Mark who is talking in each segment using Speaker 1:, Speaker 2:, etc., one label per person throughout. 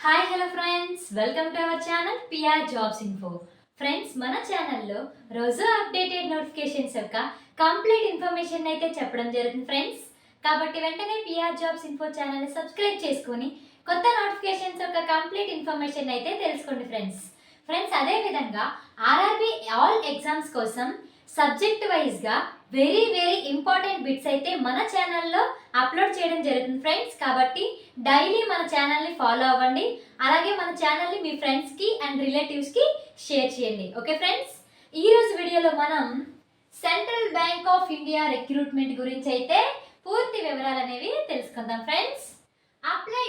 Speaker 1: Hi hello friends, welcome to our channel PR jobs info. Friends, మన ఛానల్లో రోజు updated notifications యొక్క complete information అయితే చెప్పడం జరుగుతుంది ఫ్రెండ్స్. కాబట్టి వెంటనే పిఆర్ జాబ్స్ ఇన్ఫో ఛానల్ని సబ్స్క్రైబ్ చేసుకొని కొత్త నోటిఫికేషన్స్ యొక్క కంప్లీట్ ఇన్ఫర్మేషన్ అయితే తెలుసుకోండి ఫ్రెండ్స్ అదేవిధంగా ఆర్ఆర్బి ఆల్ ఎగ్జామ్స్ కోసం సబ్జెక్ట్ వైజ్గా వెరీ ఇంపార్టెంట్ బిట్స్ అయితే మన ఛానల్లో అప్లోడ్ చేయడం జరుగుతుంది ఫ్రెండ్స్. కాబట్టి డైలీ మన ఛానల్ని ఫాలో అవ్వండి. అలాగే మన ఛానల్ని మీ ఫ్రెండ్స్కి అండ్ రిలేటివ్స్కి షేర్ చేయండి. ఓకే ఫ్రెండ్స్, ఈరోజు వీడియోలో మనం central bank of India recruitment గురించి అయితే పూర్తి వివరాలు అనేవి తెలుసుకుందాం ఫ్రెండ్స్. అప్లై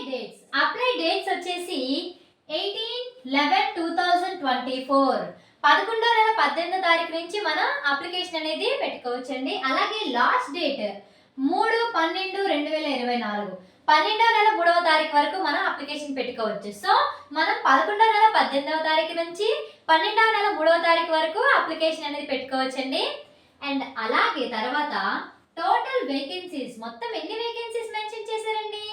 Speaker 1: డేట్స్ వచ్చేసి 18/11/2024 11వ నెల 18వ తారీఖు నుంచి మనం అప్లికేషన్ అనేది పెట్టుకోవచ్చండి. అలాగే లాస్ట్ డేట్ 3/12/2024 12వ నెల 3వ తారీఖు వరకు మనం అప్లికేషన్ పెట్టుకోవచ్చు. సో మనం 11వ నెల 18వ తారీఖు నుంచి 12వ నెల 3వ తారీఖు వరకు అప్లికేషన్ అనేది పెట్టుకోవచ్చండి. అండ్ అలాగే తర్వాత టోటల్ వేకెన్సీస్ మొత్తం ఎన్ని వేకెన్సీస్ మెన్షన్ చేశారండి?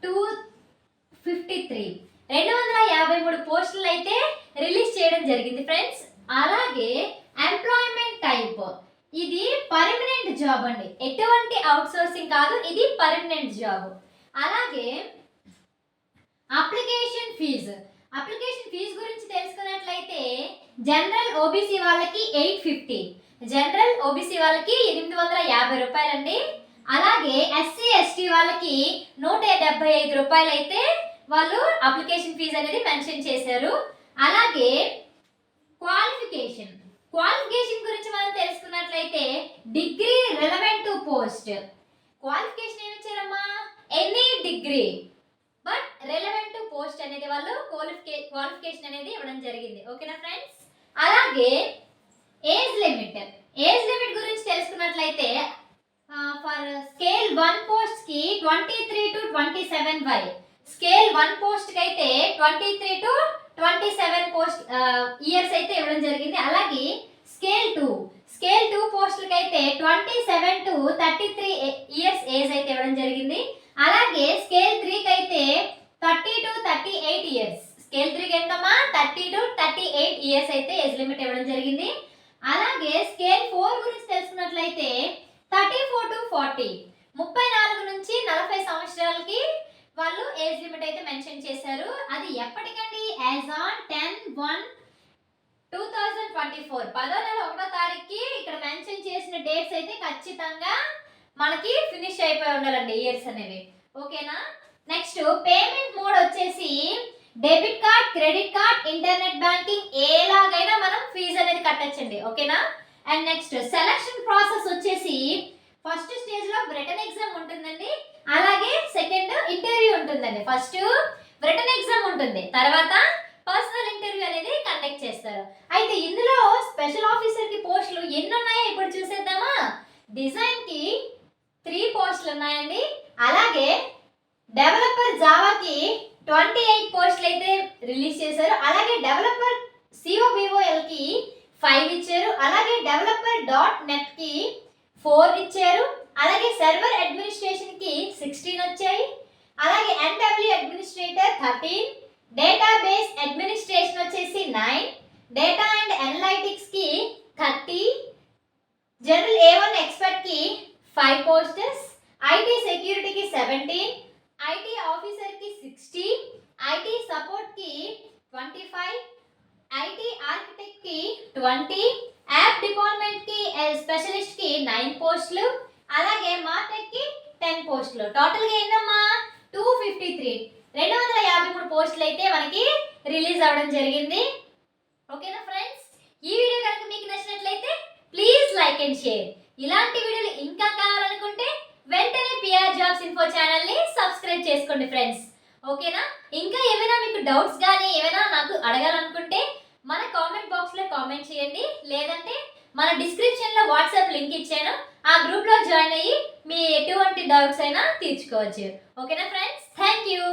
Speaker 1: 253 పోస్టులు అయితే రిలీజ్ చేయడం జరిగింది ఫ్రెండ్స్. అలాగే ఎంప్లాయ్మెంట్ టైప్ ఇది పర్మనెంట్ జాబ్ అండి, ఎటువంటి అవుట్ సోర్సింగ్ కాదు, ఇది పర్మనెంట్ జాబ్. అలాగే అప్లికేషన్ ఫీజు గురించి తెలుసుకున్నట్లయితే జనరల్ ఓబీసీ వాళ్ళకి 850, జనరల్ ఓబీసీ వాళ్ళకి 850 రూపాయలండి. అలాగే ఎస్సీ ఎస్టీ వాళ్ళకి 175 రూపాయలు అయితే వాళ్ళు అప్లికేషన్ ఫీజు అనేది మెన్షన్ చేశారు. అలాగే క్వాలిఫికేషన్ గురించి మనం తెలుసుకున్నట్లయితే degree relevant to post. Qualification ఏమి ఇచ్చారమ్మా? Any degree but relevant to post అనేది వాళ్ళు క్వాలిఫికేషన్ అనేది ఇవ్వడం జరిగింది. ఓకేనా ఫ్రెండ్స్? అలాగే ఏజ్ లిమిట్ గురించి తెలుసుకున్నట్లయితే ఫర్ స్కేల్ 1 పోస్ట్ కి 23 to 27 వై, స్కేల్ 1 పోస్ట్ కి అయితే 23 to 27 పోస్ట్ ఇయర్స్ అయితే ఇవ్వడం జరిగింది. అలాగే స్కేల్ 2 పోస్టులకి అయితే 27 to 33 ఇయర్స్ ఏజ్ అయితే ఇవ్వడం జరిగింది. అలాగే స్కేల్ 3 కి అయితే 30 to 38 ఇయర్స్, స్కేల్ 3 కి ఎంతమ్మా? 30 to 38 ఇయర్స్ అయితే ఏజ్ లిమిట్ ఇవ్వడం జరిగింది. అలాగే స్కేల్ 4 గురించి తెలుసుకున్నట్లయితే 34 to 40 34 నుంచి 40 సంవత్సరాలకి వాళ్ళు ఏజ్ లిమిట్ అయితే మెన్షన్ చేశారు. అది ఎప్పటికండి? యాజ్ ఆన్ 10/1/2024 10వ నెల 1వ తారీఖుకి ఇక్కడ మెన్షన్ చేసిన డేట్స్ అయితే ఖచ్చితంగా మనకి ఫినిష్ అయిపోయి ఉండాలండి ఇయర్స్ అనేవి. ఓకేనా? నెక్స్ట్ పేమెంట్ మోడ్ వచ్చేసి debit card, credit card, internet banking ఎలాగైనా మనం ఫీజు అనేది కట్టొచ్చండి. ఓకేనా? అండ్ నెక్స్ట్ సెలక్షన్ ప్రాసెస్ వచ్చేసి ఫస్ట్ స్టేజ్ లో రిటన్ ఎగ్జామ్ ఉంటుందండి. అలాగే సెకండ్ ఇంటర్వ్యూ ఉంటుందండి. ఫస్ట్ రిటన్ ఎగ్జామ్ ఉంటుంది, తర్వాత పర్సనల్ ఇంటర్వ్యూ అనేది కండక్ట్ చేస్తారు. అయితే ఇందులో స్పెషల్ ఆఫీసర్ కి పోస్టులు ఎన్ని ఉన్నాయో ఇప్పుడు చూసేద్దామా? డిజైన్ కి 3 పోస్టులు ఉన్నాయండి. అలాగే డెవలపర్ జావాకి 28 పోస్టులు అయితే రిలీజ్ చేశారు. అలాగే డెవలపర్ COBOL కి 5 ఇచ్చారు. అలాగే డెవలపర్ .NET కి 4 ఇచ్చారు. అలాగే సర్వర్ అడ్మినిస్ట్రేషన్ కి 16 వచ్చాయి. అలాగే NW అడ్మినిస్ట్రేటర్ 13, డేటాబేస్ అడ్మినిస్ట్రేషన్ వచ్చేసి 9, డేటా అండ్ అనలైటిక్స్ కి 30, జనరల్ A1 ఎక్స్పర్ట్ కి 5 పోస్టర్స్, IT సెక్యూరిటీకి 17, IT ఆఫీసర్ కి 60, IT సపోర్ట్ కి 25, IT ఆర్కిటెక్ట్ కి 20, యాప్ డిపార్ట్మెంట్ కి స్పెషలిస్ట్ కి 9 పోస్టులు, అలాగే మార్టెక్ కి 10 పోస్టులు. టోటల్ గా ఏంటమ్మా? 253 పోస్టులు అయితే మనకి రిలీజ్ అవ్వడం జరిగింది. ఓకేనా ఫ్రెండ్స్? ఈ వీడియో కనుక మీకు నచ్చినట్లయితే ప్లీజ్ లైక్ అండ్ షేర్. ఇలాంటి వీడియోలు ఇంకా కావాలనుకుంటే వెంటనే పిఆర్ జాబ్స్ ఇన్ఫో ఛానల్ ని సబ్స్క్రైబ్ చేసుకోండి ఫ్రెండ్స్. ఓకేనా? ఇంకా ఏమైనా మీకు డౌట్స్ కానీ ఏమైనా నాకు అడగాలనుకుంటే మన కామెంట్ బాక్స్ లో కామెంట్ చేయండి. లేదంటే మన డిస్క్రిప్షన్ లో వాట్సాప్ లింక్ ఇచ్చాను, ఆ గ్రూప్ లో జాయిన్ అయ్యి మీ ఎటువంటి డౌట్స్ అయినా తీర్చుకోవచ్చు. ఓకేనా ఫ్రెండ్స్? Thank you.